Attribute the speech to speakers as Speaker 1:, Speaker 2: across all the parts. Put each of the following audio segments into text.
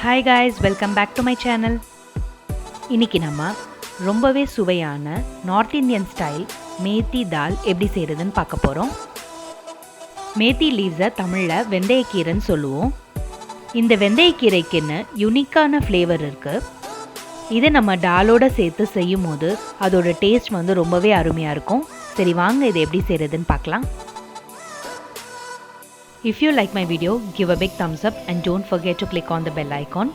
Speaker 1: Hi guys, welcome back to my channel. இன்னைக்கு நம்ம ரொம்பவே சுவையான நார்த் இந்தியன் ஸ்டைல் மேத்தி தால் எப்படி செய்யறதுன்னு பார்க்க போறோம். மேத்தி லீவ்ஸை தமிழ்ல வெந்தயக்கீரைன்னு சொல்லுவோம். இந்த வெந்தயக்கீரைக்குன்னு யூனிக்கான ஃப்ளேவர் இருக்கு. இதை நம்ம டாலோட சேர்த்து செய்யும் போது அதோட டேஸ்ட் ரொம்பவே அருமையா இருக்கும். சரி வாங்க இதை எப்படி செய்யறதுன்னு பார்க்கலாம். If you like my video, give a big thumbs up and don't forget to click on the bell icon.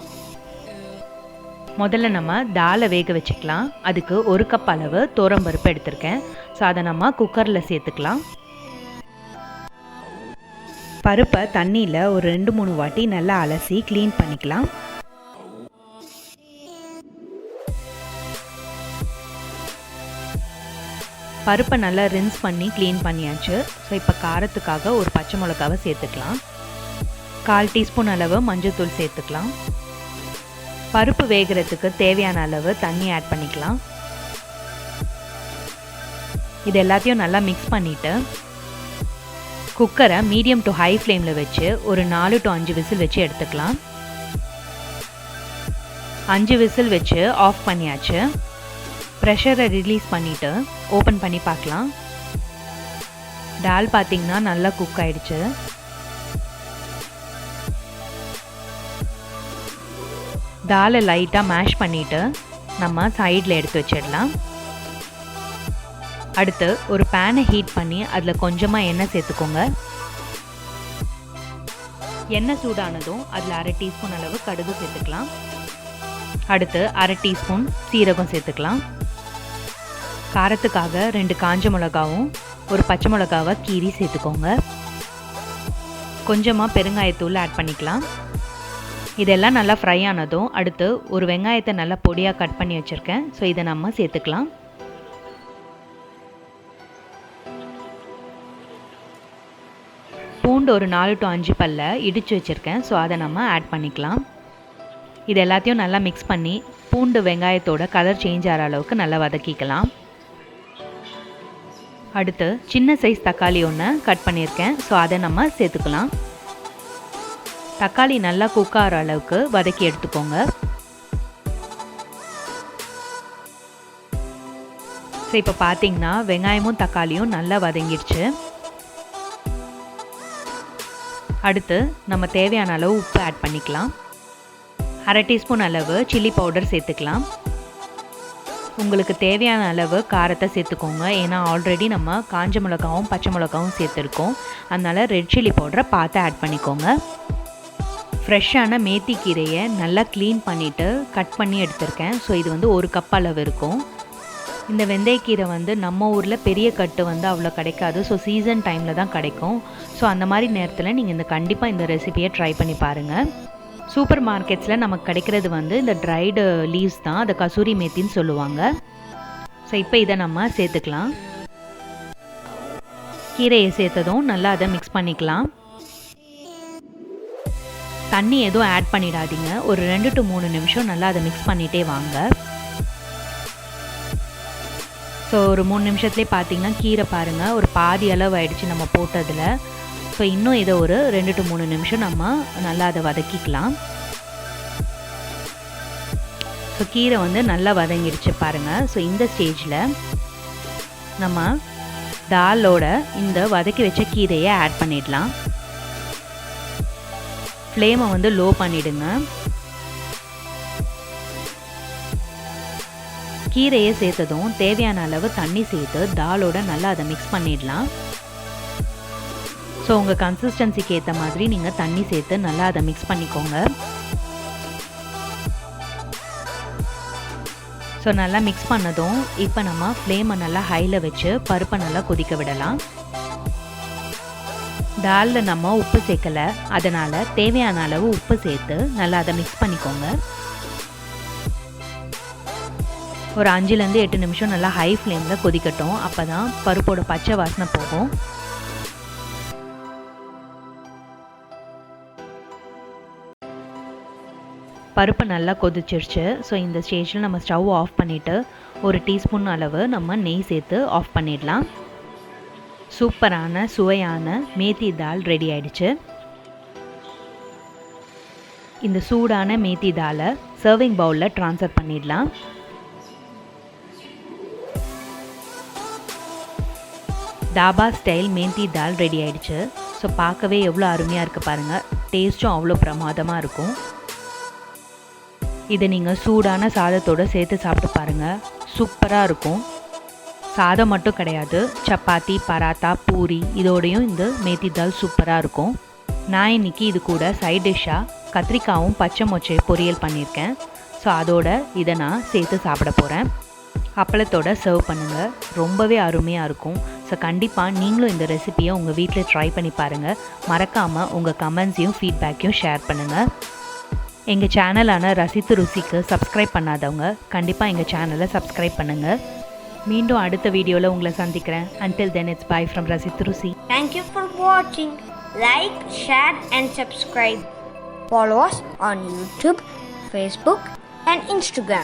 Speaker 1: முதல்ல நம்ம தாலை வேக வச்சுக்கலாம். அதுக்கு 1 கப் அளவு தோரம்பருப்பு எடுத்திருக்கேன். ஸோ அதை நம்ம குக்கரில் சேர்த்துக்கலாம். பருப்பை தண்ணியில் ஒரு 2-3 வாட்டி நல்லா அலசி க்ளீன் பண்ணிக்கலாம். பருப்பை நல்லா ரின்ஸ் பண்ணி க்ளீன் பண்ணியாச்சு. ஸோ இப்போ காரத்துக்காக ஒரு பச்சை மிளகாவை சேர்த்துக்கலாம். 1/4 டீஸ்பூன் அளவு மஞ்சள்தூள் சேர்த்துக்கலாம். பருப்பு வேகிறதுக்கு தேவையான அளவு தண்ணி ஆட் பண்ணிக்கலாம். இது எல்லாத்தையும் நல்லா மிக்ஸ் பண்ணிவிட்டு குக்கரை மீடியம் டு ஹை ஃப்ளேமில் வச்சு ஒரு 4 to 5 விசில் வச்சு எடுத்துக்கலாம். 5 விசில் வச்சு ஆஃப் பண்ணியாச்சு. ப்ரெஷரை ரிலீஸ் பண்ணிவிட்டு ஓப்பன் பண்ணி பார்க்கலாம். டால் பார்த்திங்கன்னா நல்லா குக் ஆகிடுச்சு. டாலை லைட்டாக மேஷ் பண்ணிவிட்டு நம்ம சைடில் எடுத்து வச்சிடலாம். அடுத்து ஒரு பேனை ஹீட் பண்ணி அதில் கொஞ்சமாக எண்ணெய் சேர்த்துக்கோங்க. எண்ணெய் சூடானதும் அதில் 1/2 டீஸ்பூன் அளவு கடுகு சேர்த்துக்கலாம். அடுத்து 1/2 டீஸ்பூன் சீரகம் சேர்த்துக்கலாம். காரத்துக்காக 2 காஞ்ச மிளகாவும் ஒரு பச்சை மிளகாவை கீரி சேர்த்துக்கோங்க. கொஞ்சமாக பெருங்காயத்தூள் ஆட் பண்ணிக்கலாம். இதெல்லாம் நல்லா ஃப்ரை ஆனதும் அடுத்து ஒரு வெங்காயத்தை நல்லா பொடியாக கட் பண்ணி வச்சுருக்கேன். ஸோ இதை நம்ம சேர்த்துக்கலாம். பூண்டு ஒரு 4 to 5 பல்ல இடித்து வச்சுருக்கேன். ஸோ அதை நம்ம ஆட் பண்ணிக்கலாம். இது எல்லாத்தையும் நல்லா மிக்ஸ் பண்ணி பூண்டு வெங்காயத்தோட கலர் சேஞ்ச் ஆகிற அளவுக்கு நல்லா வதக்கிக்கலாம். அடுத்து சின்ன சைஸ் தக்காளி ஒன்று கட் பண்ணியிருக்கேன். ஸோ அதை நம்ம சேர்த்துக்கலாம். தக்காளி நல்லா குக் ஆகிற அளவுக்கு வதக்கி எடுத்துக்கோங்க. ஸோ இப்போ பார்த்தீங்கன்னா வெங்காயமும் தக்காளியும் நல்லா வதங்கிடுச்சு. அடுத்து நம்ம தேவையான அளவு உப்பு ஆட் பண்ணிக்கலாம். 1/2 டீஸ்பூன் அளவு சில்லி பவுடர் சேர்த்துக்கலாம். உங்களுக்கு தேவையான அளவு காரத்தை சேர்த்துக்கோங்க. ஏன்னா ஆல்ரெடி நம்ம காஞ்ச மிளகாவும் பச்சை மிளகாவும் சேர்த்துருக்கோம். அதனால் ரெட் சில்லி பவுடரை பார்த்து ஆட் பண்ணிக்கோங்க. ஃப்ரெஷ்ஷான மேத்தி கீரையை நல்லா க்ளீன் பண்ணிவிட்டு கட் பண்ணி எடுத்திருக்கேன். ஸோ இது 1 கப் அளவு இருக்கும். இந்த வெந்தயக்கீரை நம்ம ஊரில் பெரிய கட்டு அவ்வளோ கிடைக்காது. ஸோ சீசன் டைமில் தான் கிடைக்கும். ஸோ அந்த மாதிரி நேரத்தில் நீங்கள் கண்டிப்பாக இந்த ரெசிபியை ட்ரை பண்ணி பாருங்கள். சூப்பர் மார்க்கெட்ஸில் நமக்கு கிடைக்கிறது இந்த ட்ரைடு லீவ்ஸ் தான். அதை கசூரி மேத்தின்னு சொல்லுவாங்க. ஸோ இப்போ இதை நம்ம சேர்த்துக்கலாம். கீரையை சேர்த்ததும் நல்லா அதை மிக்ஸ் பண்ணிக்கலாம். தண்ணி எதுவும் ஆட் பண்ணிடாதீங்க. ஒரு 2 to 3 நிமிஷம் நல்லா அதை மிக்ஸ் பண்ணிகிட்டே வாங்க. ஸோ ஒரு 3 நிமிஷத்துலேயே பார்த்தீங்கன்னா கீரை பாருங்கள் ஒரு பாதி அளவு ஆயிடுச்சு நம்ம போட்டதில். ஸோ இன்னும் இதை ஒரு 2 to 3 நிமிஷம் நம்ம நல்லா அதை வதக்கிக்கலாம். ஸோ கீரை நல்லா வதங்கிடுச்சு பாருங்கள். ஸோ இந்த ஸ்டேஜில் நம்ம தாலோட இந்த வதக்கி வச்ச கீரையை ஆட் பண்ணிடலாம். ஃப்ளேமை லோ பண்ணிவிடுங்க. கீரையை சேர்த்ததும் தேவையான அளவு தண்ணி சேர்த்து தாலோட நல்லா அதை மிக்ஸ் பண்ணிடலாம். ஸோ உங்கள் கன்சிஸ்டன்சிக்கு ஏற்ற மாதிரி நீங்கள் தண்ணி சேர்த்து நல்லா அதை மிக்ஸ் பண்ணிக்கோங்க. ஸோ நல்லா மிக்ஸ் பண்ணதும் இப்போ நம்ம ஃப்ளேமை நல்லா ஹையில் வச்சு பருப்பை நல்லா கொதிக்க விடலாம். தாலில் நம்ம உப்பு சேர்க்கலை. அதனால் தேவையான அளவு உப்பு சேர்த்து நல்லா அதை மிக்ஸ் பண்ணிக்கோங்க. ஒரு 5 to 8 நிமிஷம் நல்லா ஹை ஃப்ளேமில் கொதிக்கட்டும். அப்போ தான் பருப்போட பச்சை வாசனை போகும். பருப்பு நல்லா கொதிச்சிருச்சு. ஸோ இந்த ஸ்டேஜில் நம்ம ஸ்டவ் ஆஃப் பண்ணிவிட்டு 1 டீஸ்பூன் அளவு நம்ம நெய் சேர்த்து ஆஃப் பண்ணிடலாம். சூப்பரான சுவையான மேத்தி தால் ரெடி ஆயிடுச்சு. இந்த சூடான மேத்தி தாலை சர்விங் பவுலில் ட்ரான்ஸ்ஃபர் பண்ணிடலாம். தாபா ஸ்டைல் மேத்தி தால் ரெடி ஆயிடுச்சு. ஸோ பார்க்கவே எவ்வளோ அருமையாக இருக்குது பாருங்கள். டேஸ்ட்டும் அவ்வளோ பிரமாதமாக இருக்கும். இதை நீங்கள் சூடான சாதத்தோடு சேர்த்து சாப்பிட்டு பாருங்கள், சூப்பராக இருக்கும். சாதம் மட்டும் கிடையாது, சப்பாத்தி, பராத்தா, பூரி இதோடையும் இந்த மேத்தி தால் சூப்பராக இருக்கும். நான் இன்றைக்கி இது கூட சைட் டிஷ்ஷாக கத்திரிக்காயும் பச்சை மொச்சை பொரியல் பண்ணியிருக்கேன். ஸோ அதோட இதை நான் சேர்த்து சாப்பிட போகிறேன். அப்பளத்தோட சர்வ் பண்ணுங்கள், ரொம்பவே அருமையாக இருக்கும். ஸோ கண்டிப்பாக நீங்களும் இந்த ரெசிபியை உங்கள் வீட்டில் ட்ரை பண்ணி பாருங்கள். மறக்காமல் உங்கள் கமெண்ட்ஸையும் ஃபீட்பேக்கையும் ஷேர் பண்ணுங்கள். எங்கள் சேனலான ரசித்து ருசிக்கு சப்ஸ்கிரைப் பண்ணாதவங்க கண்டிப்பாக எங்கள் சேனலை சப்ஸ்கிரைப் பண்ணுங்கள். மீண்டும் அடுத்த வீடியோவில் உங்களை சந்திக்கிறேன். Until then, it's bye from rasithurusi.
Speaker 2: Thank you for watching. Like, share and subscribe. Follow us on YouTube, Facebook and Instagram.